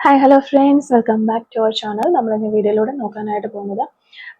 Hi hello friends, welcome back to our channel. നമ്മൾ ഇന്ന് വീഡിയോയിലൂടെ നോക്കാനായിട്ട് പോകുന്നത്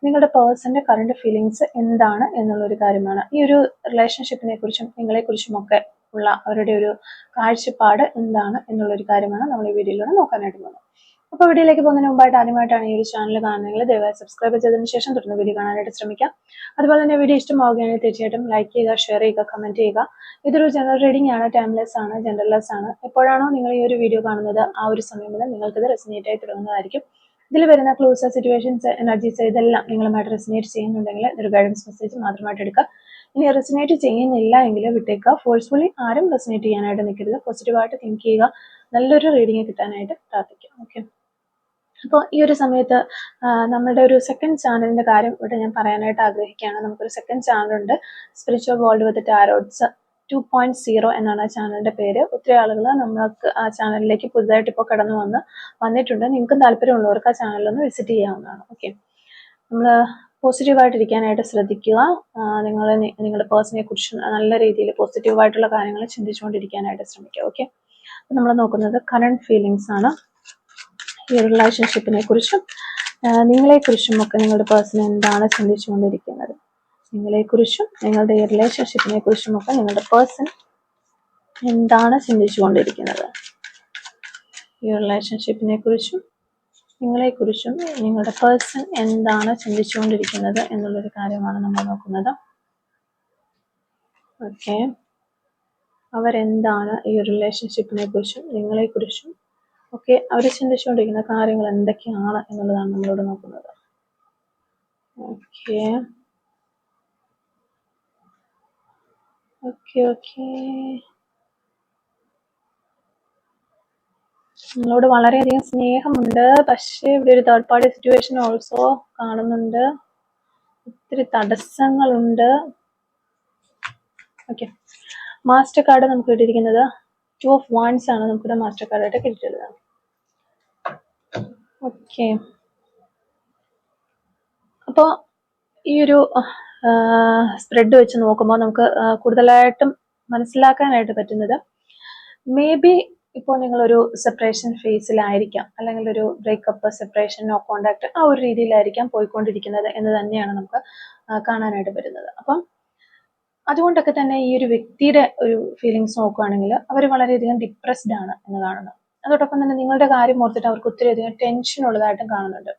നിങ്ങളുടെ പേഴ്സന്റെ കറണ്ട് ഫീലിങ്സ് എന്താണ് എന്നുള്ളൊരു കാര്യമാണ്. ഈ ഒരു റിലേഷൻഷിപ്പിനെ കുറിച്ചും നിങ്ങളെക്കുറിച്ചും ഒക്കെ ഉള്ള അവരുടെ ഒരു കാഴ്ചപ്പാട് എന്താണ് എന്നുള്ളൊരു കാര്യമാണ് നമ്മൾ ഈ വീഡിയോയിലൂടെ നോക്കാനായിട്ട് പോകുന്നത്. അപ്പോൾ വീഡിയോയിലേക്ക് പോകുന്നതിന് മുമ്പായിട്ട് ആദ്യമായിട്ടാണ് ഈ ഒരു ചാനൽ കാണുന്നതെങ്കിൽ ദയവായി സബ്സ്ക്രൈബ് ചെയ്തതിന് ശേഷം തുടർന്ന് വീഡിയോ കാണാനായിട്ട് ശ്രമിക്കാം. അതുപോലെ തന്നെ വീഡിയോ ഇഷ്ടമാവുകയാണെങ്കിൽ തീർച്ചയായിട്ടും ലൈക്ക് ചെയ്യുക, ഷെയർ ചെയ്യുക, കമന്റ് ചെയ്യുക. ഇതൊരു ജനറൽ റീഡിംഗ് ആണ്, ടൈംലെസ് ആണ്, ജെൻഡർലെസ് ആണ്. എപ്പോഴാണോ നിങ്ങൾ ഈ ഒരു വീഡിയോ കാണുന്നത് ആ ഒരു സമയം മുതൽ നിങ്ങൾക്കിത് റെസിനേറ്റ് ആയി തുടങ്ങുന്നതായിരിക്കും. ഇതിൽ വരുന്ന ക്ലൂസ്, സിറ്റുവേഷൻസ്, എനർജീസ് ഇതെല്ലാം നിങ്ങളുമായിട്ട് റെസിനേറ്റ് ചെയ്യുന്നുണ്ടെങ്കിൽ ഇതൊരു ഗൈഡൻസ് മെസ്സേജ് മാത്രമായിട്ട് എടുക്കുക. ഇനി റെസിനേറ്റ് ചെയ്യുന്നില്ല എങ്കിൽ വിട്ടേക്കുക. ഫോഴ്സ്ഫുള്ളി ആരും റെസിനേറ്റ് ചെയ്യാനായിട്ട് നിൽക്കരുത്. പോസിറ്റീവായിട്ട് തിങ്ക് ചെയ്യുക. നല്ലൊരു റീഡിങ് കിട്ടാനായിട്ട് പ്രാർത്ഥിക്കുക. ഓക്കെ, അപ്പോൾ ഈ ഒരു സമയത്ത് നമ്മുടെ ഒരു സെക്കൻഡ് ചാനലിന്റെ കാര്യം ഇവിടെ ഞാൻ പറയാനായിട്ട് ആഗ്രഹിക്കുകയാണ്. നമുക്കൊരു സെക്കൻഡ് ചാനലുണ്ട്, സ്പിരിച്വൽ വേൾഡ് വിത്ത് ടാരോട്സ് 2.0 എന്നാണ് ആ ചാനലിന്റെ പേര്. ഒത്തിരി ആളുകൾ നമ്മൾക്ക് ആ ചാനലിലേക്ക് പുതുതായിട്ട് ഇപ്പോൾ കടന്നു വന്നിട്ടുണ്ട്. നിങ്ങൾക്കും താല്പര്യമുള്ളവർക്ക് ആ ചാനലൊന്ന് വിസിറ്റ് ചെയ്യാവുന്നതാണ്. ഓക്കെ, നമ്മൾ പോസിറ്റീവായിട്ടിരിക്കാനായിട്ട് ശ്രദ്ധിക്കുക. നിങ്ങളുടെ പേഴ്സണെ കുറിച്ച് നല്ല രീതിയിൽ പോസിറ്റീവായിട്ടുള്ള കാര്യങ്ങൾ ചിന്തിച്ചുകൊണ്ടിരിക്കാനായിട്ട് ശ്രമിക്കുക. ഓക്കെ, നമ്മൾ നോക്കുന്നത് കറണ്ട് ഫീലിങ്സ് ആണ്. ഈ റിലേഷൻഷിപ്പിനെ കുറിച്ചും നിങ്ങളെക്കുറിച്ചും ഒക്കെ നിങ്ങളുടെ പേഴ്സൺ എന്താണ് ചിന്തിച്ചുകൊണ്ടിരിക്കുന്നത്, നിങ്ങളെക്കുറിച്ചും നിങ്ങളുടെ ഈ റിലേഷൻഷിപ്പിനെ കുറിച്ചും ഒക്കെ നിങ്ങളുടെ പേഴ്സൺ എന്താണ് ചിന്തിച്ചുകൊണ്ടിരിക്കുന്നത്. ഈ റിലേഷൻഷിപ്പിനെ കുറിച്ചും നിങ്ങളെക്കുറിച്ചും നിങ്ങളുടെ പേഴ്സൺ എന്താണ് ചിന്തിച്ചുകൊണ്ടിരിക്കുന്നത് എന്നുള്ളൊരു കാര്യമാണ് നമ്മൾ നോക്കുന്നത്. ഓക്കെ, അവരെന്താണ് ഈ റിലേഷൻഷിപ്പിനെ കുറിച്ചും നിങ്ങളെക്കുറിച്ചും ഒക്കെ അവർ ചിന്തിച്ചുകൊണ്ടിരിക്കുന്ന കാര്യങ്ങൾ എന്തൊക്കെയാണ് എന്നുള്ളതാണ് നമ്മളിവിടെ നോക്കുന്നത്. ഓക്കെ ഓക്കെ ഓക്കെ നിങ്ങളോട് വളരെയധികം സ്നേഹമുണ്ട്, പക്ഷേ ഇവിടെ ഒരു തേർഡ് പാർട്ടി സിറ്റുവേഷൻ ഓൾസോ കാണുന്നുണ്ട്. ഒത്തിരി തടസ്സങ്ങളുണ്ട്. ഓക്കെ, മാസ്റ്റർ കാർഡ് നമുക്ക് കിട്ടിയിരിക്കുന്നത് 2 of Wands ആണ്. നമുക്കിവിടെ മാസ്റ്റർ കാർഡായിട്ട് കിട്ടിയിട്ടുള്ളത്. ഓക്കെ, അപ്പോൾ ഈ ഒരു സ്പ്രെഡ് വെച്ച് നോക്കുമ്പോൾ നമുക്ക് കൂടുതലായിട്ടും മനസ്സിലാക്കാനായിട്ട് പറ്റുന്നത്, മേ ബി ഇപ്പോൾ നിങ്ങളൊരു സെപ്പറേഷൻ ഫേസിലായിരിക്കാം, അല്ലെങ്കിൽ ഒരു ബ്രേക്കപ്പ്, സെപ്പറേഷൻ, നോ കോണ്ടാക്ട്, ആ ഒരു രീതിയിലായിരിക്കാം പോയിക്കൊണ്ടിരിക്കുന്നത് എന്ന് തന്നെയാണ് നമുക്ക് കാണാനായിട്ട് പറ്റുന്നത്. അപ്പം അതുകൊണ്ടൊക്കെ തന്നെ ഈ ഒരു വ്യക്തിയുടെ ഒരു ഫീലിങ്സ് നോക്കുകയാണെങ്കിൽ അവർ വളരെയധികം ഡിപ്രസ്ഡ് ആണ് എന്ന് കാണുന്നു. അതോടൊപ്പം തന്നെ നിങ്ങളുടെ കാര്യം ഓർത്തിട്ട് അവർക്ക് ഒത്തിരി അധികം ടെൻഷൻ ഉള്ളതായിട്ടും കാണുന്നുണ്ട്.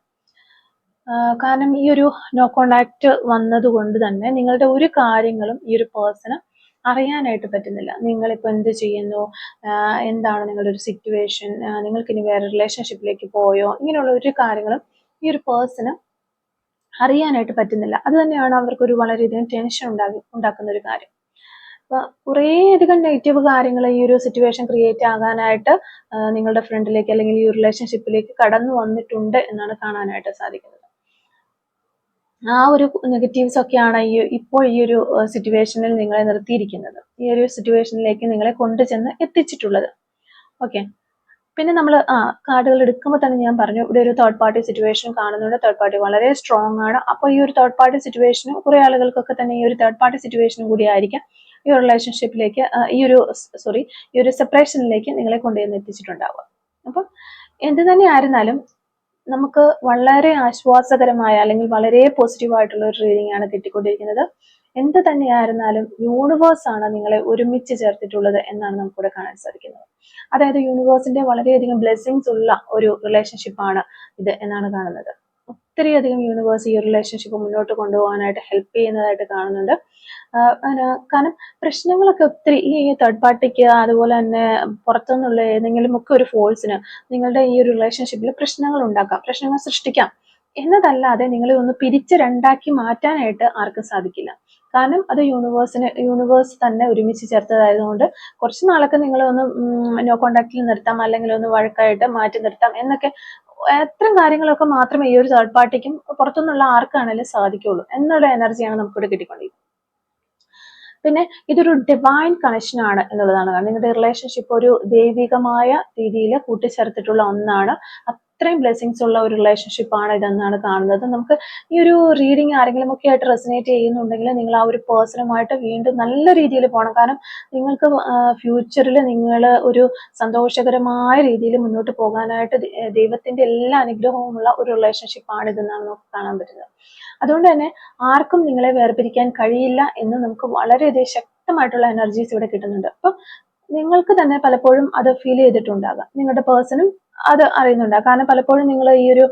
കാരണം ഈ ഒരു നോ കോണ്ടാക്ട് വന്നതുകൊണ്ട് തന്നെ നിങ്ങളുടെ ഒരു കാര്യങ്ങളും ഈ ഒരു പേഴ്സണ് അറിയാനായിട്ട് പറ്റുന്നില്ല. നിങ്ങളിപ്പോൾ എന്ത് ചെയ്യുന്നു, എന്താണ് നിങ്ങളുടെ ഒരു സിറ്റുവേഷൻ, നിങ്ങൾക്ക് ഇനി വേറെ റിലേഷൻഷിപ്പിലേക്ക് പോയോ, ഇങ്ങനെയുള്ള ഒരു കാര്യങ്ങളും ഈ ഒരു പേഴ്സണ് അറിയാനായിട്ട് പറ്റുന്നില്ല. അത് തന്നെയാണ് അവർക്കൊരു വളരെയധികം ടെൻഷൻ ഉണ്ടാക്കുന്ന ഒരു കാര്യം. അപ്പൊ കുറേയധികം നെഗറ്റീവ് കാര്യങ്ങൾ ഈ ഒരു സിറ്റുവേഷൻ ക്രിയേറ്റ് ആകാനായിട്ട് നിങ്ങളുടെ ഫ്രണ്ടിലേക്ക് അല്ലെങ്കിൽ ഈ റിലേഷൻഷിപ്പിലേക്ക് കടന്നു വന്നിട്ടുണ്ട് എന്നാണ് കാണാനായിട്ട് സാധിക്കുന്നത്. ആ ഒരു നെഗറ്റീവ്സ് ഒക്കെയാണ് ഇപ്പോൾ ഈ ഒരു സിറ്റുവേഷനിൽ നിങ്ങളെ നിർത്തിയിരിക്കുന്നത്, ഈ ഒരു സിറ്റുവേഷനിലേക്ക് നിങ്ങളെ കൊണ്ടുചെന്ന് എത്തിച്ചിട്ടുള്ളത്. ഓക്കെ, പിന്നെ നമ്മൾ കാർഡുകൾ എടുക്കുമ്പോൾ തന്നെ ഞാൻ പറഞ്ഞു, ഇവിടെ ഒരു തേർഡ് പാർട്ടി സിറ്റുവേഷൻ കാണുന്നുണ്ട്. തേർഡ് പാർട്ടി വളരെ സ്ട്രോങ് ആണ്. അപ്പോൾ ഈ ഒരു തേർഡ് പാർട്ടി സിറ്റുവേഷനും കുറെ ആളുകൾക്കൊക്കെ തന്നെ ഈ ഒരു തേർഡ് പാർട്ടി സിറ്റുവേഷനും കൂടി ആയിരിക്കാം ഈ ഒരു റിലേഷൻഷിപ്പിലേക്ക് ഈ ഒരു സെപ്പറേഷനിലേക്ക് നിങ്ങളെ കൊണ്ടുവന്ന് എത്തിച്ചിട്ടുണ്ടാവുക. അപ്പം എന്ത് തന്നെ ആയിരുന്നാലും നമുക്ക് വളരെ ആശ്വാസകരമായ അല്ലെങ്കിൽ വളരെ പോസിറ്റീവ് ആയിട്ടുള്ള ഒരു റീഡിംഗ് ആണ് കിട്ടിക്കൊണ്ടിരിക്കുന്നത്. എന്ത് തന്നെയായിരുന്നാലും യൂണിവേഴ്സ് ആണ് നിങ്ങളെ ഒരുമിച്ച് ചേർത്തിട്ടുള്ളത് എന്നാണ് നമുക്കിവിടെ കാണാൻ സാധിക്കുന്നത്. അതായത് യൂണിവേഴ്സിന്റെ വളരെയധികം ബ്ലെസ്സിങ്സ് ഉള്ള ഒരു റിലേഷൻഷിപ്പാണ് ഇത് എന്നാണ് കാണുന്നത്. ഒത്തിരിയധികം യൂണിവേഴ്സ് ഈ റിലേഷൻഷിപ്പ് മുന്നോട്ട് കൊണ്ടുപോകാനായിട്ട് ഹെൽപ്പ് ചെയ്യുന്നതായിട്ട് കാണുന്നുണ്ട്. കാരണം പ്രശ്നങ്ങളൊക്കെ ഒത്തിരി ഈ തേർഡ് പാർട്ടിക്ക്, അതുപോലെ തന്നെ പുറത്തുനിന്നുള്ള ഏതെങ്കിലും ഒക്കെ ഒരു ഫോഴ്സിന് നിങ്ങളുടെ ഈ ഒരു റിലേഷൻഷിപ്പിൽ പ്രശ്നങ്ങൾ ഉണ്ടാക്കാം, പ്രശ്നങ്ങൾ സൃഷ്ടിക്കാം എന്നതല്ലാതെ നിങ്ങളെ ഒന്ന് പിരിച്ച് രണ്ടാക്കി മാറ്റാനായിട്ട് ആർക്കും സാധിക്കില്ല. കാരണം അത് യൂണിവേഴ്സ് തന്നെ ഒരുമിച്ച് ചേർത്തതായതുകൊണ്ട് കുറച്ച് നാളൊക്കെ നിങ്ങളെ ഒന്ന് നോ കോണ്ടാക്റ്റിൽ നിർത്താം, അല്ലെങ്കിൽ ഒന്ന് വഴക്കായിട്ട് മാറ്റി നിർത്താം എന്നൊക്കെ, അത്തരം കാര്യങ്ങളൊക്കെ മാത്രമേ ഈ ഒരു തേർഡ് പാർട്ടിക്കും പുറത്തുനിന്നുള്ള ആർക്കാണെങ്കിലും സാധിക്കുള്ളൂ എന്നുള്ള എനർജിയാണ് നമുക്കിവിടെ കിട്ടിക്കൊണ്ടിരിക്കുന്നത്. പിന്നെ ഇതൊരു ഡിവൈൻ കണക്ഷൻ ആണ് എന്നുള്ളതാണ്. നിങ്ങളുടെ റിലേഷൻഷിപ്പ് ഒരു ദൈവികമായ രീതിയിൽ കൂട്ടിച്ചേർത്തിട്ടുള്ള ഒന്നാണ്. അത്രയും ബ്ലെസ്സിങ്സ് ഉള്ള ഒരു റിലേഷൻഷിപ്പ് ആണ് ഇതെന്നാണ് കാണുന്നത്. നമുക്ക് ഈ ഒരു റീഡിങ് ആരെങ്കിലും ഒക്കെ ആയിട്ട് റെസനേറ്റ് ചെയ്യുന്നുണ്ടെങ്കിൽ നിങ്ങൾ ആ ഒരു പേഴ്സണുമായിട്ട് വീണ്ടും നല്ല രീതിയിൽ പോകണം. കാരണം നിങ്ങൾക്ക് ഫ്യൂച്ചറിൽ നിങ്ങൾ ഒരു സന്തോഷകരമായ രീതിയിൽ മുന്നോട്ട് പോകാനായിട്ട് ദൈവത്തിന്റെ എല്ലാ അനുഗ്രഹവുമുള്ള ഒരു റിലേഷൻഷിപ്പ് ആണ് ഇതെന്നാണ് നമുക്ക് കാണാൻ പറ്റുന്നത്. അതുകൊണ്ട് തന്നെ ആർക്കും നിങ്ങളെ വേർപിരിക്കാൻ കഴിയില്ല എന്ന് നമുക്ക് വളരെയധികം ശക്തമായിട്ടുള്ള എനർജീസ് ഇവിടെ കിട്ടുന്നുണ്ട്. അപ്പം നിങ്ങൾക്ക് തന്നെ പലപ്പോഴും അത് ഫീൽ ചെയ്തിട്ടുണ്ടാകാം, നിങ്ങളുടെ പേഴ്സണും അത് അറിയുന്നുണ്ടാകും. കാരണം പലപ്പോഴും നിങ്ങൾ ഈ ഒരു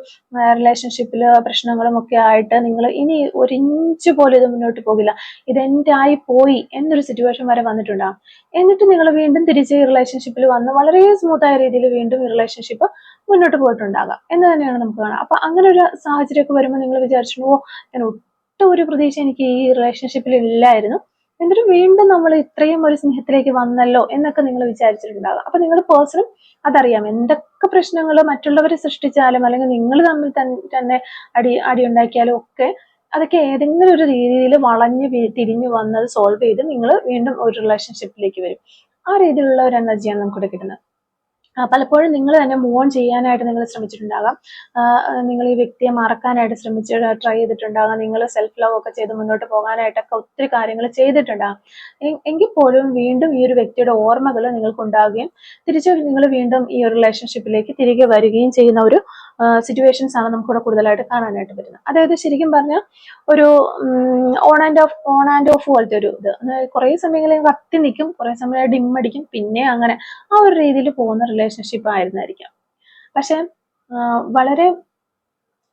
റിലേഷൻഷിപ്പിൽ പ്രശ്നങ്ങളും ഒക്കെ ആയിട്ട് നിങ്ങൾ ഇനി ഒരു ഇഞ്ച് പോലും ഇത് മുന്നോട്ട് പോകില്ല, ഇതെന്റെ ആയി പോയി എന്നൊരു സിറ്റുവേഷൻ വരെ വന്നിട്ടുണ്ടാകും. എന്നിട്ട് നിങ്ങൾ വീണ്ടും തിരിച്ച് ഈ റിലേഷൻഷിപ്പിൽ വന്ന് വളരെ സ്മൂത്തായ രീതിയിൽ വീണ്ടും ഈ റിലേഷൻഷിപ്പ് മുന്നോട്ട് പോയിട്ടുണ്ടാകാം എന്ന് തന്നെയാണ് നമുക്ക് കാണാം. അപ്പൊ അങ്ങനെ ഒരു സാഹചര്യമൊക്കെ വരുമ്പോൾ നിങ്ങൾ വിചാരിച്ചു, ഓ ഞാൻ ഒട്ടും ഒരു പ്രതീക്ഷ എനിക്ക് ഈ റിലേഷൻഷിപ്പിൽ ഇല്ലായിരുന്നു, എന്നിട്ട് വീണ്ടും നമ്മൾ ഇത്രയും ഒരു സ്നേഹത്തിലേക്ക് വന്നല്ലോ എന്നൊക്കെ നിങ്ങൾ വിചാരിച്ചിട്ടുണ്ടാകാം. അപ്പൊ നിങ്ങളുടെ പേഴ്സണും അതറിയാം, എന്തൊക്കെ പ്രശ്നങ്ങൾ മറ്റുള്ളവർ സൃഷ്ടിച്ചാലും അല്ലെങ്കിൽ നിങ്ങൾ തമ്മിൽ തന്നെ അടി ഉണ്ടാക്കിയാലും ഒക്കെ അതൊക്കെ ഏതെങ്കിലും ഒരു രീതിയിൽ വളഞ്ഞ് തിരിഞ്ഞു വന്നത് സോൾവ് ചെയ്ത് നിങ്ങൾ വീണ്ടും ഒരു റിലേഷൻഷിപ്പിലേക്ക് വരും. ആ രീതിയിലുള്ള ഒരു എനർജിയാണ് നമുക്കിവിടെ കിട്ടുന്നത്. പലപ്പോഴും നിങ്ങൾ തന്നെ മൂവ് ഓൺ ചെയ്യാനായിട്ട് നിങ്ങൾ ശ്രമിച്ചിട്ടുണ്ടാകാം, നിങ്ങൾ ഈ വ്യക്തിയെ മറക്കാനായിട്ട് ട്രൈ ചെയ്തിട്ടുണ്ടാകാം, നിങ്ങൾ സെൽഫ് ലവ് ഒക്കെ ചെയ്ത് മുന്നോട്ട് പോകാനായിട്ടൊക്കെ ഒത്തിരി കാര്യങ്ങൾ ചെയ്തിട്ടുണ്ടാകാം. എങ്കിൽ പോലും വീണ്ടും ഈ ഒരു വ്യക്തിയുടെ ഓർമ്മകൾ നിങ്ങൾക്ക് ഉണ്ടാവുകയും തിരിച്ച് നിങ്ങൾ വീണ്ടും ഈ ഒരു റിലേഷൻഷിപ്പിലേക്ക് തിരികെ വരികയും ചെയ്യുന്ന ഒരു സിറ്റുവേഷൻസ് ആണ് നമുക്കിവിടെ കൂടുതലായിട്ട് കാണാനായിട്ട് പറ്റുന്നത്. അതായത് ശരിക്കും പറഞ്ഞാൽ ഒരു ഓൺ ആൻഡ് ഓഫ് പോലത്തെ ഒരു ഇത്, കുറേ സമയങ്ങളിൽ കത്തി നിൽക്കും, കുറേ സമയം ഡിമ്മടിക്കും, പിന്നെ അങ്ങനെ ആ ഒരു രീതിയിൽ പോകുന്ന റിലേഷൻഷിപ്പ് ആയിരുന്നായിരിക്കാം. പക്ഷെ വളരെ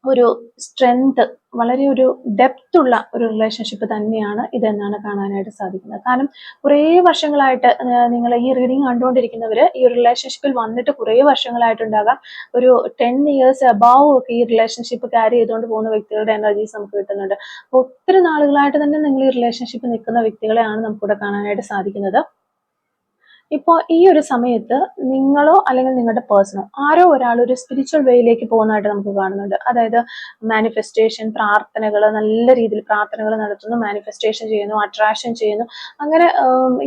ഒരു സ്ട്രെങ്ത്, വളരെ ഒരു ഡെപ്ത് ഉള്ള ഒരു റിലേഷൻഷിപ്പ് തന്നെയാണ് ഇതെന്നാണ് കാണാനായിട്ട് സാധിക്കുന്നത്. കാരണം കുറേ വർഷങ്ങളായിട്ട് നിങ്ങൾ ഈ റീഡിങ് കണ്ടുകൊണ്ടിരിക്കുന്നവർ ഈ ഒരു റിലേഷൻഷിപ്പിൽ വന്നിട്ട് കുറേ വർഷങ്ങളായിട്ടുണ്ടാകാം, ഒരു 10 years അബവ് ഒക്കെ ഈ റിലേഷൻഷിപ്പ് ക്യാരി ചെയ്തുകൊണ്ട് പോകുന്ന വ്യക്തികളുടെ എനർജീസ് നമുക്ക് കിട്ടുന്നുണ്ട്. അപ്പോൾ ഒത്തിരി നാളുകളായിട്ട് തന്നെ നിങ്ങൾ ഈ റിലേഷൻഷിപ്പ് നിൽക്കുന്ന വ്യക്തികളെയാണ് നമുക്കിവിടെ കാണാനായിട്ട് സാധിക്കുന്നത്. ഇപ്പോൾ ഈ ഒരു സമയത്ത് നിങ്ങളോ അല്ലെങ്കിൽ നിങ്ങളുടെ പേഴ്സണോ ആരോ ഒരാൾ ഒരു സ്പിരിച്വൽ വേയിലേക്ക് പോകുന്നതായിട്ട് നമുക്ക് കാണുന്നുണ്ട്. അതായത് മാനിഫെസ്റ്റേഷൻ, പ്രാർത്ഥനകൾ, നല്ല രീതിയിൽ പ്രാർത്ഥനകൾ നടത്തുന്നു, മാനിഫെസ്റ്റേഷൻ ചെയ്യുന്നു, അട്രാക്ഷൻ ചെയ്യുന്നു. അങ്ങനെ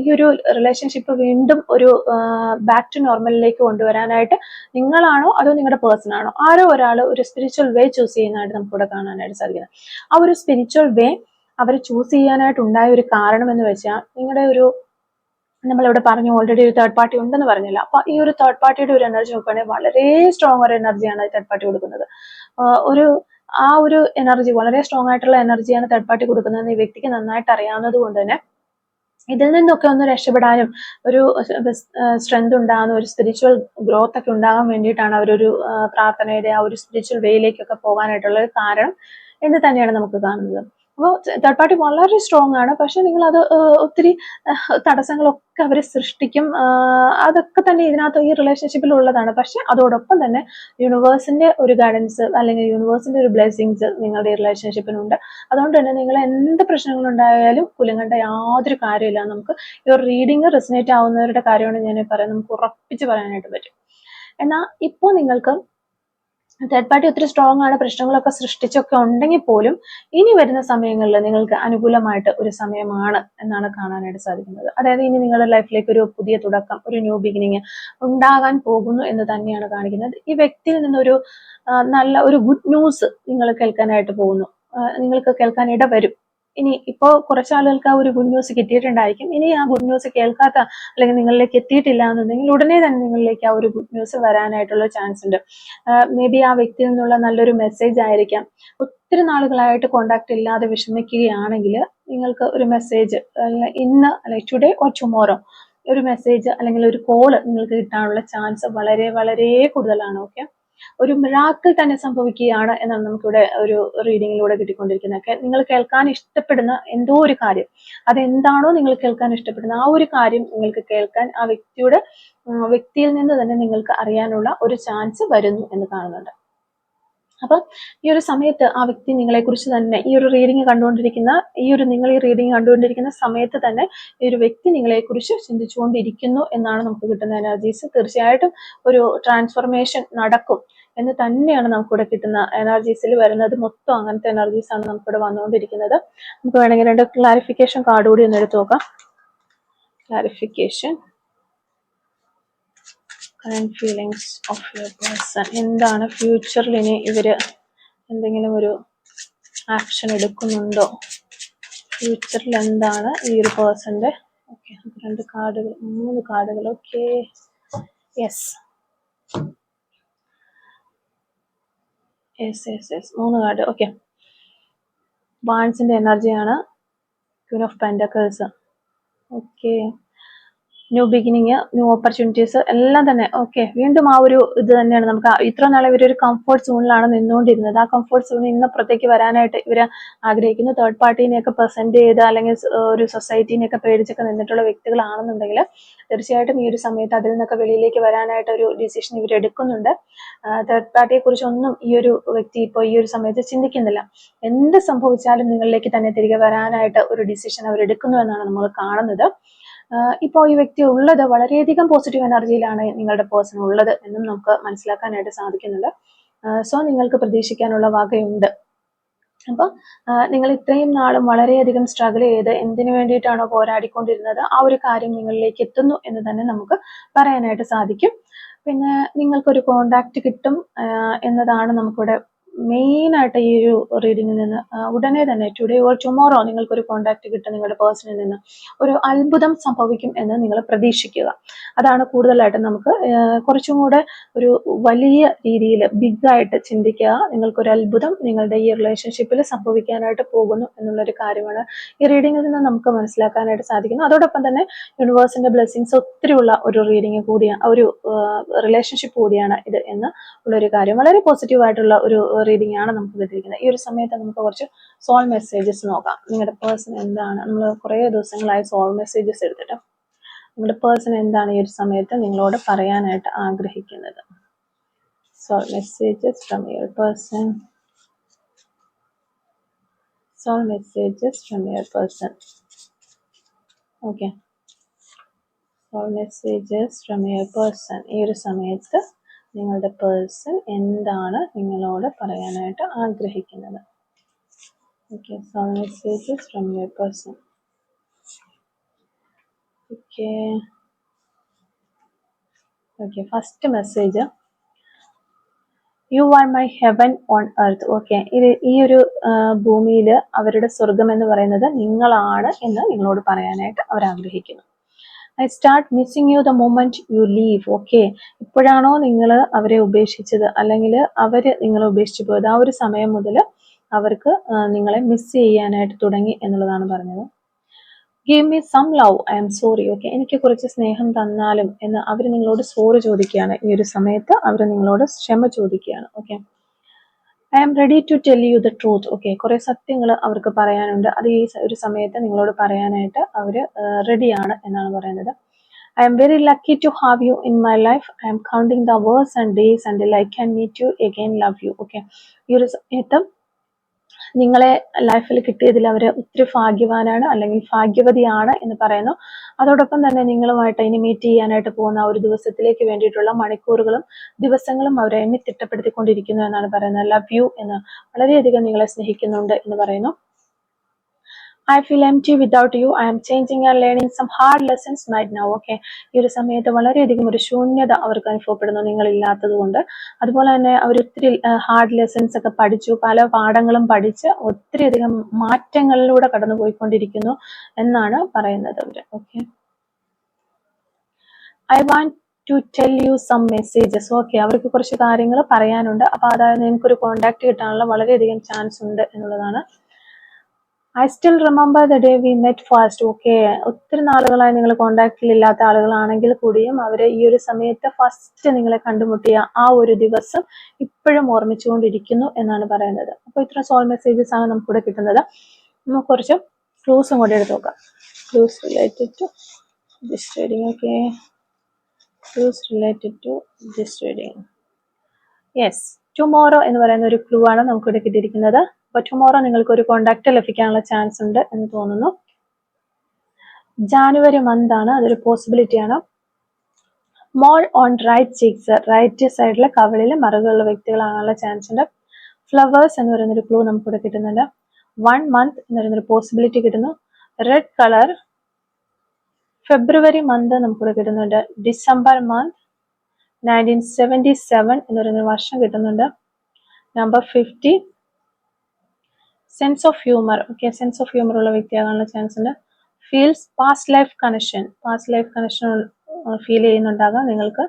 ഈ ഒരു റിലേഷൻഷിപ്പ് വീണ്ടും ഒരു ബാക്ക് ടു നോർമലിലേക്ക് കൊണ്ടുവരാനായിട്ട് നിങ്ങളാണോ അതോ നിങ്ങളുടെ പേഴ്സൺ ആണോ ആരോ ഒരാൾ ഒരു സ്പിരിച്വൽ വേ ചൂസ് ചെയ്യുന്നതായിട്ട് നമുക്കിവിടെ കാണാനായിട്ട് സാധിക്കുന്നത്. ആ ഒരു സ്പിരിച്വൽ വേ അവർ ചൂസ് ചെയ്യാനായിട്ട് ഉണ്ടായ ഒരു കാരണം എന്ന് വെച്ചാൽ, നിങ്ങളുടെ ഒരു നമ്മളിവിടെ പറഞ്ഞു ഓൾറെഡി ഒരു തേർഡ് പാർട്ടി ഉണ്ടെന്ന് പറഞ്ഞില്ല. അപ്പൊ ഈ ഒരു തേർഡ് പാർട്ടിയുടെ ഒരു എനർജി നോക്കുകയാണെങ്കിൽ വളരെ സ്ട്രോങ് ഒരു എനർജിയാണ് തേർഡ് പാർട്ടി കൊടുക്കുന്നത്. ആ ഒരു എനർജി, വളരെ സ്ട്രോങ് ആയിട്ടുള്ള എനർജിയാണ് തേർഡ് പാർട്ടി കൊടുക്കുന്നതെന്ന് ഈ വ്യക്തിക്ക് നന്നായിട്ട് അറിയാവുന്നത് കൊണ്ട് തന്നെ ഇതിൽ നിന്നൊക്കെ ഒന്ന് രക്ഷപ്പെടാനും ഒരു സ്ട്രെങ്ത് ഉണ്ടാകുന്ന ഒരു സ്പിരിച്വൽ ഗ്രോത്ത് ഒക്കെ ഉണ്ടാകാൻ വേണ്ടിയിട്ടാണ് അവരൊരു പ്രാർത്ഥനയുടെ ആ ഒരു സ്പിരിച്വൽ വേയിലേക്കൊക്കെ പോകാനായിട്ടുള്ള ഒരു കാരണം എന്ന് തന്നെയാണ് നമുക്ക് കാണുന്നത്. അപ്പോൾ തേർഡ് പാർട്ടി വളരെ സ്ട്രോങ് ആണ്, പക്ഷെ നിങ്ങൾ അത് ഒത്തിരി തടസ്സങ്ങളൊക്കെ അവർ സൃഷ്ടിക്കും. അതൊക്കെ തന്നെ ഇതിനകത്ത് ഈ റിലേഷൻഷിപ്പിൽ ഉള്ളതാണ്. പക്ഷെ അതോടൊപ്പം തന്നെ യൂണിവേഴ്സിന്റെ ഒരു ഗൈഡൻസ് അല്ലെങ്കിൽ യൂണിവേഴ്സിന്റെ ഒരു ബ്ലെസ്സിങ്സ് നിങ്ങളുടെ ഈ റിലേഷൻഷിപ്പിനുണ്ട്. അതുകൊണ്ട് തന്നെ നിങ്ങൾ എന്ത് പ്രശ്നങ്ങളുണ്ടായാലും കുലുങ്ങേണ്ട യാതൊരു കാര്യമില്ല. നമുക്ക് ഈ ഒരു റീഡിങ് റെസിനേറ്റ് ആവുന്നവരുടെ കാര്യമാണ് ഞാൻ പറയാം, നമുക്ക് ഉറപ്പിച്ച് പറയാനായിട്ട് പറ്റും. എന്നാൽ ഇപ്പോൾ നിങ്ങൾക്ക് തേർഡ് പാർട്ടി ഒത്തിരി സ്ട്രോങ് ആണ്, പ്രശ്നങ്ങളൊക്കെ സൃഷ്ടിച്ചൊക്കെ ഉണ്ടെങ്കിൽ പോലും ഇനി വരുന്ന സമയങ്ങളിൽ നിങ്ങൾക്ക് അനുകൂലമായിട്ട് ഒരു സമയമാണ് എന്നാണ് കാണാനായിട്ട് സാധിക്കുന്നത്. അതായത് ഇനി നിങ്ങളുടെ ലൈഫിലേക്ക് ഒരു പുതിയ തുടക്കം, ഒരു ന്യൂ ബിഗിനിങ് ഉണ്ടാകാൻ പോകുന്നു എന്ന് തന്നെയാണ് കാണിക്കുന്നത്. ഈ വ്യക്തിയിൽ നിന്നൊരു നല്ല ഒരു ഗുഡ് ന്യൂസ് നിങ്ങൾ കേൾക്കാനായിട്ട് പോകുന്നു, നിങ്ങൾക്ക് കേൾക്കാൻ ഇടവരും. ഇനി ഇപ്പോൾ കുറച്ച് ആളുകൾക്ക് ആ ഒരു ഗുഡ് ന്യൂസ് കിട്ടിയിട്ടുണ്ടായിരിക്കും. ഇനി ആ ഗുഡ് ന്യൂസ് കേൾക്കാത്ത അല്ലെങ്കിൽ നിങ്ങളിലേക്ക് എത്തിയിട്ടില്ല എന്നുണ്ടെങ്കിൽ ഉടനെ തന്നെ നിങ്ങളിലേക്ക് ആ ഒരു ഗുഡ് ന്യൂസ് വരാനായിട്ടുള്ള ചാൻസ് ഉണ്ട്. മേ ബി ആ വ്യക്തിയിൽ നിന്നുള്ള നല്ലൊരു മെസ്സേജ് ആയിരിക്കാം. ഒത്തിരി നാളുകളായിട്ട് കോണ്ടാക്ട് ഇല്ലാതെ വിഷമിക്കുകയാണെങ്കിൽ നിങ്ങൾക്ക് ഒരു മെസ്സേജ് ഇന്ന് അല്ലെങ്കിൽ ടുഡേ ഓർ ടുമോറോ ഒരു മെസ്സേജ് അല്ലെങ്കിൽ ഒരു കോള് നിങ്ങൾക്ക് കിട്ടാനുള്ള ചാൻസ് വളരെ വളരെ കൂടുതലാണ്. ഓക്കെ, ഒരു മിറാക്കിൾ തന്നെ സംഭവിക്കുകയാണ് എന്നാണ് നമുക്കിവിടെ ഒരു റീഡിങ്ങിലൂടെ കിട്ടിക്കൊണ്ടിരിക്കുന്നത്. നിങ്ങൾ കേൾക്കാൻ ഇഷ്ടപ്പെടുന്ന എന്തോ ഒരു കാര്യം, അതെന്താണോ നിങ്ങൾ കേൾക്കാൻ ഇഷ്ടപ്പെടുന്ന ആ ഒരു കാര്യം നിങ്ങൾക്ക് കേൾക്കാൻ ആ വ്യക്തിയിൽ നിന്ന് തന്നെ നിങ്ങൾക്ക് അറിയാനുള്ള ഒരു ചാൻസ് വരുന്നു എന്ന് കാണുന്നുണ്ട്. അപ്പൊ ഈ ഒരു സമയത്ത് ആ വ്യക്തി നിങ്ങളെ കുറിച്ച് തന്നെ ഈ ഒരു റീഡിങ് കണ്ടുകൊണ്ടിരിക്കുന്ന നിങ്ങൾ ഈ റീഡിങ് കണ്ടുകൊണ്ടിരിക്കുന്ന സമയത്ത് തന്നെ ഈ ഒരു വ്യക്തി നിങ്ങളെ കുറിച്ച് ചിന്തിച്ചുകൊണ്ടിരിക്കുന്നു എന്നാണ് നമുക്ക് കിട്ടുന്ന എനർജീസ്. തീർച്ചയായിട്ടും ഒരു ട്രാൻസ്ഫോർമേഷൻ നടക്കും എന്ന് തന്നെയാണ് നമുക്കിവിടെ കിട്ടുന്ന എനർജീസിൽ വരുന്നത്. മൊത്തം അങ്ങനത്തെ എനർജീസ് ആണ് നമുക്കിവിടെ വന്നുകൊണ്ടിരിക്കുന്നത്. നമുക്ക് വേണമെങ്കിൽ 2 ക്ലാരിഫിക്കേഷൻ കാർഡ് കൂടി ഒന്ന് എടുത്തു നോക്കാം. Clarification current feelings of your person. എന്താണ് ഫ്യൂച്ചറിൽ ഇനി ഇവര് എന്തെങ്കിലും ഒരു ആക്ഷൻ എടുക്കുന്നുണ്ടോ? ഫ്യൂച്ചറിൽ എന്താണ് ഈ ഒരു പേഴ്സന്റെ? ഓക്കെ, 2 കാർഡുകൾ, 3 കാർഡുകൾ. Okay, yes yes yes yes 3 card. Okay, വാൻസിന്റെ എനർജിയാണ്, queen of pentacles. Okay, new beginning, new opportunities എല്ലാം തന്നെ. ഓക്കെ, വീണ്ടും ആ ഒരു ഇത് തന്നെയാണ്. നമുക്ക് ഇത്ര നാളെ ഇവരൊരു കംഫർട്ട് സോണിലാണ് നിന്നുകൊണ്ടിരുന്നത്. ആ കംഫർട്ട് സോണിൽ നിന്ന് പുറത്തേക്ക് വരാനായിട്ട് ഇവർ ആഗ്രഹിക്കുന്നു. തേർഡ് പാർട്ടീനെയൊക്കെ പ്രസന്റ് ചെയ്ത് അല്ലെങ്കിൽ ഒരു സൊസൈറ്റീനെയൊക്കെ പേടിച്ചൊക്കെ നിന്നിട്ടുള്ള വ്യക്തികളാണെന്നുണ്ടെങ്കിൽ തീർച്ചയായിട്ടും ഈ ഒരു സമയത്ത് അതിൽ നിന്നൊക്കെ വെളിയിലേക്ക് വരാനായിട്ട് ഒരു ഡിസിഷൻ ഇവർ എടുക്കുന്നുണ്ട്. തേർഡ് പാർട്ടിയെ കുറിച്ചൊന്നും ഈ ഒരു വ്യക്തി ഇപ്പോൾ ഈ ഒരു സമയത്ത് ചിന്തിക്കുന്നില്ല. എന്ത് സംഭവിച്ചാലും നിങ്ങളിലേക്ക് തന്നെ തിരികെ വരാനായിട്ട് ഒരു ഡിസിഷൻ അവർ എടുക്കുന്നു എന്നാണ് നമ്മൾ കാണുന്നത്. ഇപ്പോൾ ഈ വ്യക്തി ഉള്ളത് വളരെയധികം പോസിറ്റീവ് എനർജിയിലാണ് നിങ്ങളുടെ പേഴ്സൺ ഉള്ളത് എന്നും നമുക്ക് മനസ്സിലാക്കാനായിട്ട് സാധിക്കുന്നുണ്ട്. സോ നിങ്ങൾക്ക് പ്രതീക്ഷിക്കാനുള്ള വകയുണ്ട്. അപ്പോൾ നിങ്ങൾ ഇത്രയും നാളും വളരെയധികം സ്ട്രഗിൾ ചെയ്ത് എന്തിനു വേണ്ടിയിട്ടാണോ പോരാടിക്കൊണ്ടിരുന്നത് ആ ഒരു കാര്യം നിങ്ങളിലേക്ക് എത്തുന്നു എന്ന് തന്നെ നമുക്ക് പറയാനായിട്ട് സാധിക്കും. പിന്നെ നിങ്ങൾക്കൊരു കോണ്ടാക്ട് കിട്ടും എന്നതാണ് നമുക്കിവിടെ മെയിൻ ആയിട്ട് ഈ ഒരു റീഡിങ്ങിൽ നിന്ന്. ഉടനെ തന്നെ ടുഡേ ഓർ ടുമോറോ നിങ്ങൾക്കൊരു കോണ്ടാക്ട് കിട്ടും നിങ്ങളുടെ പേഴ്സണിൽ നിന്ന്. ഒരു അത്ഭുതം സംഭവിക്കും എന്ന് നിങ്ങൾ പ്രതീക്ഷിക്കുക. അതാണ് കൂടുതലായിട്ട് നമുക്ക് കുറച്ചും കൂടെ ഒരു വലിയ രീതിയിൽ ബിഗ് ആയിട്ട് ചിന്തിക്കുക. നിങ്ങൾക്കൊരു അത്ഭുതം നിങ്ങളുടെ ഈ റിലേഷൻഷിപ്പിൽ സംഭവിക്കാനായിട്ട് പോകുന്നു എന്നുള്ളൊരു കാര്യമാണ് ഈ റീഡിങ്ങിൽ നിന്ന് നമുക്ക് മനസ്സിലാക്കാനായിട്ട് സാധിക്കുന്നു. അതോടൊപ്പം തന്നെ യൂണിവേഴ്സിന്റെ ബ്ലെസ്സിങ്സ് ഒത്തിരി ഉള്ള ഒരു റീഡിങ് കൂടിയാണ്, ഒരു റിലേഷൻഷിപ്പ് കൂടിയാണ് ഇത് എന്ന് ഉള്ളൊരു കാര്യം. വളരെ പോസിറ്റീവ് ആയിട്ടുള്ള ഒരു റീഡിംഗ് ആണ് നമുക്ക് കിട്ടിയിരിക്കുന്നത്. ഈ ഒരു സമയത്ത് നമുക്ക് കുറച്ച് സോൾ മെസ്സേജസ് നോക്കാം. നിങ്ങളുടെ പേഴ്സൺ എന്താണ്? നമ്മൾ കുറേ ദിവസങ്ങളായി സോൾ മെസ്സേജസ് എടുത്തിട്ട് നിങ്ങളുടെ പേഴ്സൺ എന്താണ് ഈ ഒരു സമയത്ത് നിങ്ങളോട് പറയാനായിട്ട് ആഗ്രഹിക്കുന്നത്? Soul messages from your person. Soul messages from your person. Okay, soul messages from your person. ഈ ഒരു സമയത്ത് നിങ്ങളുടെ പേഴ്സൺ എന്താണ് നിങ്ങളോട് പറയാനായിട്ട് ആഗ്രഹിക്കുന്നത്? Okay, soul messages from your person. Okay okay, first message, you are my heaven on earth. Okay, ഈ ഒരു ഭൂമിയിൽ അവരുടെ സ്വർഗം എന്ന് പറയുന്നത് നിങ്ങളാണ് എന്ന് നിങ്ങളോട് പറയാനായിട്ട് അവർ ആഗ്രഹിക്കുന്നു. I start missing you the moment you leave. Okay, ഇപ്പോഴാണോ നിങ്ങൾ അവരെ ഉപേക്ഷിച്ചത് അല്ലെങ്കിൽ അവർ നിങ്ങളെ ഉപേക്ഷിച്ചു പോയത് ആ ഒരു സമയം മുതൽ അവർക്ക് നിങ്ങളെ മിസ് ചെയ്യാനായിട്ട് തുടങ്ങി എന്നുള്ളതാണ് പറഞ്ഞത്. Give me some love, I am sorry. Okay, എനിക്ക് കുറച്ച് സ്നേഹം തന്നാലും എന്ന് അവർ നിങ്ങളോട് സോറി ചോദിക്കുകയാണ്. ഈ ഒരു സമയത്ത് അവർ നിങ്ങളോട് ക്ഷമ ചോദിക്കുകയാണ്. Okay, I am ready to tell you the truth. Okay, കുറെ സത്യങ്ങൾ അവർക്ക് പറയാനുണ്ട്. അത് ഈ ഒരു സമയത്ത് നിങ്ങളോട് പറയാനായിട്ട് അവർ റെഡിയാണ് എന്നാണ് പറയുന്നത്. I am very lucky to have you in my life. I am counting the hours and days and I can meet you again, love you. Okay, ഈ ഒരു സമയത്ത് നിങ്ങളെ ലൈഫിൽ കിട്ടിയതിൽ അവർ ഒത്തിരി ഭാഗ്യവാനാണ് അല്ലെങ്കിൽ ഭാഗ്യവതിയാണ് എന്ന് പറയുന്നു. അതോടൊപ്പം തന്നെ നിങ്ങളുമായിട്ട് ഇനി മീറ്റ് ചെയ്യാനായിട്ട് പോകുന്ന ഒരു ദിവസത്തിലേക്ക് വേണ്ടിയിട്ടുള്ള മണിക്കൂറുകളും ദിവസങ്ങളും അവരെ എണ്ണി തിട്ടപ്പെടുത്തിക്കൊണ്ടിരിക്കുന്നു എന്നാണ് പറയുന്നത്. ലവ് യു എന്ന്, വളരെയധികം നിങ്ങളെ സ്നേഹിക്കുന്നുണ്ട് എന്ന് പറയുന്നു. I feel empty without you. I am changing and learning some hard lessons right now. Okay, ഈ ഒരു സമയത്ത് വളരെയധികം ഒരു ശൂന്യത അവർക്ക് അനുഭവപ്പെടുന്നു നിങ്ങളില്ലാത്തത് കൊണ്ട്. അതുപോലെ തന്നെ അവർ ഒത്തിരി ഹാർഡ് ലെസൺസ് ഒക്കെ പഠിച്ചു, പല പാഠങ്ങളും പഠിച്ച് ഒത്തിരിയധികം മാറ്റങ്ങളിലൂടെ കടന്നു പോയിക്കൊണ്ടിരിക്കുന്നു എന്നാണ് പറയുന്നത് അവർ. Okay, I want to tell you some messages. Okay, അവർക്ക് കുറച്ച് കാര്യങ്ങൾ പറയാനുണ്ട്. അപ്പോൾ അതായത് നിങ്ങൾക്കൊരു കോണ്ടാക്ട് കിട്ടാനുള്ള വളരെയധികം ചാൻസ് ഉണ്ട് എന്നുള്ളതാണ്. I still remember the day we met first. Okay, ഒത്തിരി നാളുകളായി നിങ്ങൾ കോണ്ടാക്റ്റിൽ ഇല്ലാത്ത ആളുകളാണെങ്കിൽ കൂടിയും അവർ ഈ ഒരു സമയത്ത് ഫസ്റ്റ് നിങ്ങളെ കണ്ടുമുട്ടിയ ആ ഒരു ദിവസം ഇപ്പോഴും ഓർമ്മിച്ചുകൊണ്ടിരിക്കുന്നു എന്നാണ് പറയുന്നത്. അപ്പോൾ ഇത്ര സോൾ മെസ്സേജസ് ആണ് നമുക്കിവിടെ കിട്ടുന്നത്. നമുക്ക് കുറച്ച് ക്ലൂസും കൂടെ എടുത്ത് നോക്കാം. Clues related to this reading. Okay, clues related to this reading. Yes, tomorrow എന്ന് പറയുന്ന ഒരു ക്ലൂ ആണ് നമുക്കിവിടെ കിട്ടിയിരിക്കുന്നത്. അപ്പോൾ ടുമോറോ നിങ്ങൾക്ക് ഒരു കോണ്ടാക്ട് ലഭിക്കാനുള്ള ചാൻസ് ഉണ്ട് എന്ന് തോന്നുന്നു. ജാനുവരി മന്ത് ആണ്, അതൊരു പോസിബിലിറ്റി ആണ്. Mole on right cheeks, right സൈഡിലെ കവിളിൽ മറുകളുള്ള വ്യക്തികളാകാനുള്ള ചാൻസ് ഉണ്ട്. ഫ്ലവേഴ്സ് എന്ന് പറയുന്നൊരു ക്ലൂ നമുക്കിവിടെ കിട്ടുന്നുണ്ട്. 1 മന്ത് എന്ന് പറയുന്നൊരു പോസിബിലിറ്റി കിട്ടുന്നു. റെഡ് കളർ, ഫെബ്രുവരി മന്ത് നമുക്കിവിടെ കിട്ടുന്നുണ്ട്. ഡിസംബർ മന്ത്, 1977 എന്ന് പറയുന്ന വർഷം കിട്ടുന്നുണ്ട്. Number 50 sense of humour. Okay, sense of humour ഉള്ള വ്യക്തിയാകാനുള്ള ചാൻസ് ഉണ്ട്. Feels past life connection feel ചെയ്യുന്നുണ്ടാകാം നിങ്ങൾക്ക്.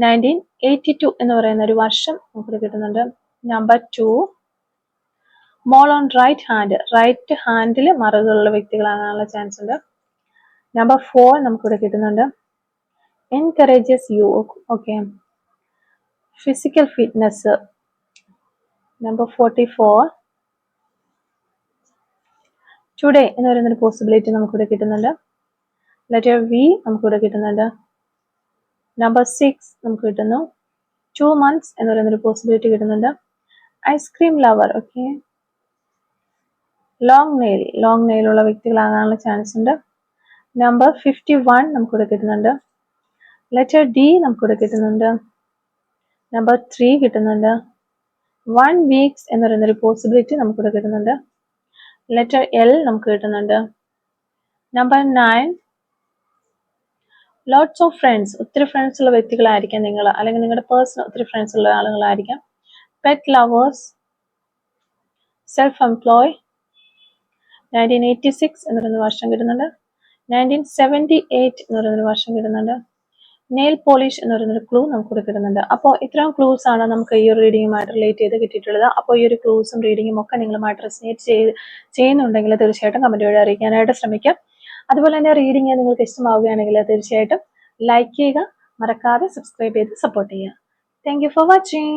1982 എന്ന് പറയുന്ന ഒരു വർഷം നമുക്ക് കിട്ടുന്നുണ്ട്. നമ്പർ 2 മോൾ ഓൺ റൈറ്റ് ഹാൻഡിൽ മറുകളുള്ള വ്യക്തികളാകാനുള്ള ചാൻസ് ഉണ്ട്. നമ്പർ 4 നമുക്കിവിടെ കിട്ടുന്നുണ്ട്. Encourages you. Okay, physical fitness. Number 44 today എന്ന് പറയുന്നൊരു പോസിബിലിറ്റി നമുക്കിവിടെ കിട്ടുന്നുണ്ട്. ലെറ്റർ വി നമുക്കിവിടെ കിട്ടുന്നുണ്ട്. നമ്പർ 6 നമുക്ക് കിട്ടുന്നു. 2 months എന്ന് പറയുന്നൊരു പോസിബിലിറ്റി കിട്ടുന്നുണ്ട്. Ice cream lover. Okay, long nail ഉള്ള വ്യക്തികളാകാനുള്ള ചാൻസ് ഉണ്ട്. നമ്പർ 51 നമുക്കിവിടെ കിട്ടുന്നുണ്ട്. ലെറ്റർ ഡി നമുക്കിവിടെ കിട്ടുന്നുണ്ട്. നമ്പർ 3 കിട്ടുന്നുണ്ട്. 1 weeks എന്ന് പറയുന്നൊരു പോസിബിലിറ്റി നമുക്കിവിടെ കിട്ടുന്നുണ്ട്. ലെറ്റർ എൽ നമുക്ക് കിട്ടുന്നുണ്ട്. Number 9 lots of friends. ഒത്തിരി ഫ്രണ്ട്സ് ഉള്ള വ്യക്തികളായിരിക്കാം നിങ്ങൾ, അല്ലെങ്കിൽ നിങ്ങളുടെ പേഴ്സണൽ ഒത്തിരി ഫ്രണ്ട്സ് ഉള്ള ആളുകളായിരിക്കാം. Pet lovers, self employ. 1986 എന്ന് പറയുന്ന വർഷം കിട്ടുന്നുണ്ട്. 1978 എന്ന് പറയുന്നൊരു വർഷം കിട്ടുന്നുണ്ട്. നെയിൽ പോളിഷ് എന്ന് പറയുന്നൊരു ക്ലൂ നമുക്കിവിടെ കിട്ടുന്നുണ്ട്. അപ്പോൾ ഇത്രയും ക്ലൂസ് ആണ് നമുക്ക് ഈ ഒരു റീഡിങ്ങുമായിട്ട് റിലേറ്റ് ചെയ്ത് കിട്ടിയിട്ടുള്ളത്. അപ്പോൾ ഈ ഒരു ക്ലൂസും റീഡിങ്ങും ഒക്കെ നിങ്ങളുമായിട്ട് റെസിനേറ്റ് ചെയ്യുന്നുണ്ടെങ്കിൽ തീർച്ചയായിട്ടും കമന്റ് വഴി അറിയിക്കാനായിട്ട് ശ്രമിക്കാം. അതുപോലെ തന്നെ റീഡിങ് നിങ്ങൾക്ക് ഇഷ്ടമാവുകയാണെങ്കിൽ തീർച്ചയായിട്ടും ലൈക്ക് ചെയ്യുക, മറക്കാതെ സബ്സ്ക്രൈബ് ചെയ്ത് സപ്പോർട്ട് ചെയ്യുക. Thank you for watching.